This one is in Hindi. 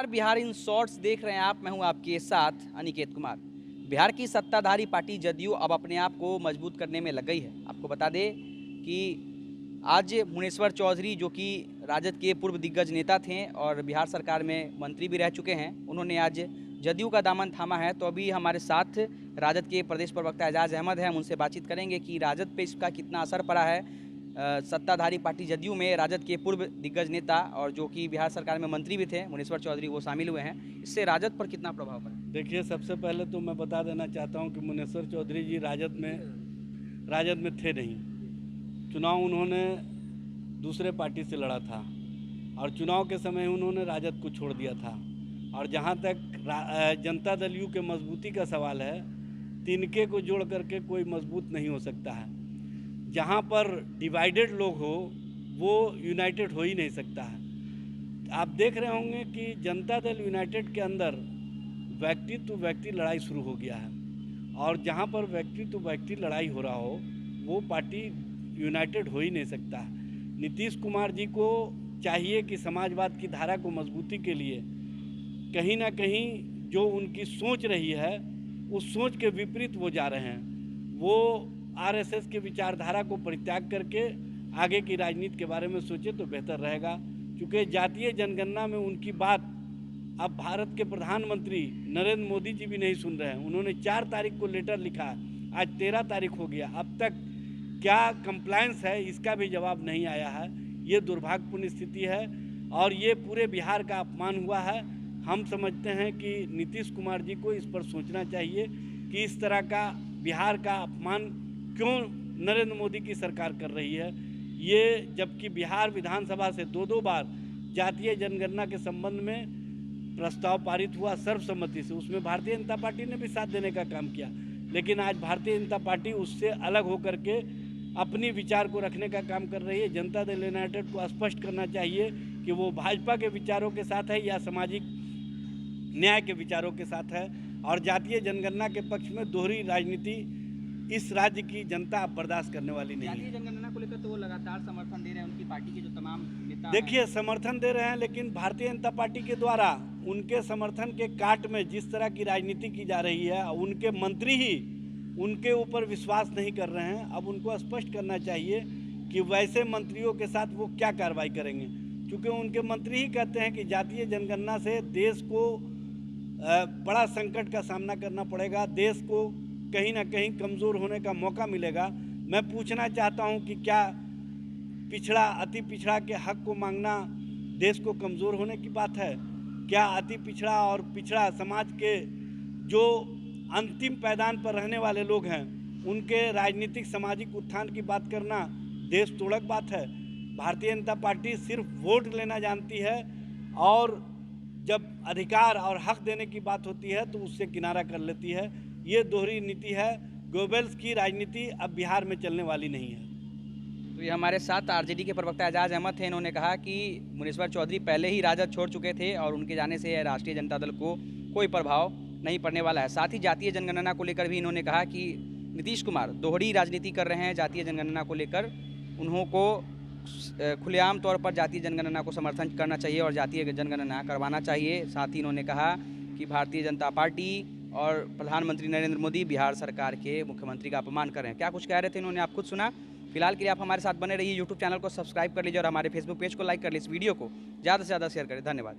नमस्कार, बिहार इन शॉर्ट्स देख रहे हैं आप। मैं हूं आपके साथ अनिकेत कुमार। बिहार की सत्ताधारी पार्टी जदयू अब अपने आप को मजबूत करने में लग गई है। आपको बता दें कि आज मुनेश्वर चौधरी, जो कि राजद के पूर्व दिग्गज नेता थे और बिहार सरकार में मंत्री भी रह चुके हैं, उन्होंने आज जदयू का दामन थामा है। तो अभी हमारे साथ राजद के प्रदेश प्रवक्ता एजाज अहमद हैं। हम उनसे बातचीत करेंगे कि राजद पे इसका कितना असर पड़ा है। सत्ताधारी पार्टी जदयू में राजद के पूर्व दिग्गज नेता और जो कि बिहार सरकार में मंत्री भी थे मुनेश्वर चौधरी, वो शामिल हुए हैं। इससे राजद पर कितना प्रभाव पड़ा? देखिए, सबसे पहले तो मैं बता देना चाहता हूं कि मुनेश्वर चौधरी जी राजद में थे नहीं। चुनाव उन्होंने दूसरे पार्टी से लड़ा था और चुनाव के समय उन्होंने राजद को छोड़ दिया था। और जहां तक जनता दल यू के मजबूती का सवाल है, तिनके को जोड़ करके कोई मजबूत नहीं हो सकता है। जहां पर डिवाइडेड लोग हो वो यूनाइटेड हो ही नहीं सकता है। आप देख रहे होंगे कि जनता दल यूनाइटेड के अंदर व्यक्ति टू व्यक्ति लड़ाई शुरू हो गया है और जहां पर व्यक्ति टू व्यक्ति लड़ाई हो रहा हो वो पार्टी यूनाइटेड हो ही नहीं सकता है। नीतीश कुमार जी को चाहिए कि समाजवाद की धारा को मजबूती के लिए कहीं ना कहीं जो उनकी सोच रही है उस सोच के विपरीत वो जा रहे हैं। वो आरएसएस के विचारधारा को परित्याग करके आगे की राजनीति के बारे में सोचे तो बेहतर रहेगा। क्योंकि जातीय जनगणना में उनकी बात अब भारत के प्रधानमंत्री नरेंद्र मोदी जी भी नहीं सुन रहे हैं। उन्होंने 4 तारीख को लेटर लिखा, आज 13 तारीख हो गया, अब तक क्या कंप्लायंस है इसका भी जवाब नहीं आया है। ये दुर्भाग्यपूर्ण स्थिति है और ये पूरे बिहार का अपमान हुआ है। हम समझते हैं कि नीतीश कुमार जी को इस पर सोचना चाहिए कि इस तरह का बिहार का अपमान क्यों नरेंद्र मोदी की सरकार कर रही है। ये जबकि बिहार विधानसभा से 2 बार जातीय जनगणना के संबंध में प्रस्ताव पारित हुआ सर्वसम्मति से, उसमें भारतीय जनता पार्टी ने भी साथ देने का काम किया। लेकिन आज भारतीय जनता पार्टी उससे अलग होकर के अपनी विचार को रखने का काम कर रही है। जनता दल यूनाइटेड को स्पष्ट करना चाहिए कि वो भाजपा के विचारों के साथ है या सामाजिक न्याय के विचारों के साथ है। और जातीय जनगणना के पक्ष में दोहरी राजनीति इस राज्य की जनता अब बर्दाश्त करने वाली नहीं है। जातीय जनगणना को लेकर तो वो लगातार समर्थन दे रहे हैं, उनकी पार्टी के जो तमाम नेता देखिए, समर्थन दे रहे हैं, लेकिन भारतीय जनता पार्टी के द्वारा उनके समर्थन के काट में जिस तरह की राजनीति की जा रही है, उनके मंत्री ही उनके ऊपर विश्वास नहीं कर रहे हैं। अब उनको स्पष्ट करना चाहिए कि वैसे मंत्रियों के साथ वो क्या कार्रवाई करेंगे, क्योंकि उनके मंत्री ही कहते हैं कि जातीय जनगणना से देश को बड़ा संकट का सामना करना पड़ेगा, देश को कहीं ना कहीं कमज़ोर होने का मौका मिलेगा। मैं पूछना चाहता हूं कि क्या पिछड़ा अति पिछड़ा के हक को मांगना देश को कमज़ोर होने की बात है? क्या अति पिछड़ा और पिछड़ा समाज के जो अंतिम पैदान पर रहने वाले लोग हैं उनके राजनीतिक सामाजिक उत्थान की बात करना देश तोड़क बात है? भारतीय जनता पार्टी सिर्फ वोट लेना जानती है और जब अधिकार और हक देने की बात होती है तो उससे किनारा कर लेती है। ये दोहरी नीति है। गोबेल्स की राजनीति अब बिहार में चलने वाली नहीं है। तो ये हमारे साथ आरजेडी के प्रवक्ता एजाज अहमद थे। इन्होंने कहा कि मुनेश्वर चौधरी पहले ही राजद छोड़ चुके थे और उनके जाने से राष्ट्रीय जनता दल को कोई प्रभाव नहीं पड़ने वाला है। साथ ही जातीय जनगणना को लेकर भी इन्होंने कहा कि नीतीश कुमार दोहरी राजनीति कर रहे हैं। जातीय जनगणना को लेकर उन्हों को खुलेआम तौर पर जातीय जनगणना को समर्थन करना चाहिए और जातीय जनगणना करवाना चाहिए। साथ ही इन्होंने कहा कि भारतीय जनता पार्टी और प्रधानमंत्री नरेंद्र मोदी बिहार सरकार के मुख्यमंत्री का अपमान कर रहे हैं। क्या कुछ कह रहे थे इन्होंने, आप खुद सुना। फिलहाल के लिए आप हमारे साथ बने रहिए। यूट्यूब चैनल को सब्सक्राइब कर लीजिए और हमारे फेसबुक पेज को लाइक कर लीजिए। इस वीडियो को ज़्यादा से ज़्यादा शेयर करें। धन्यवाद।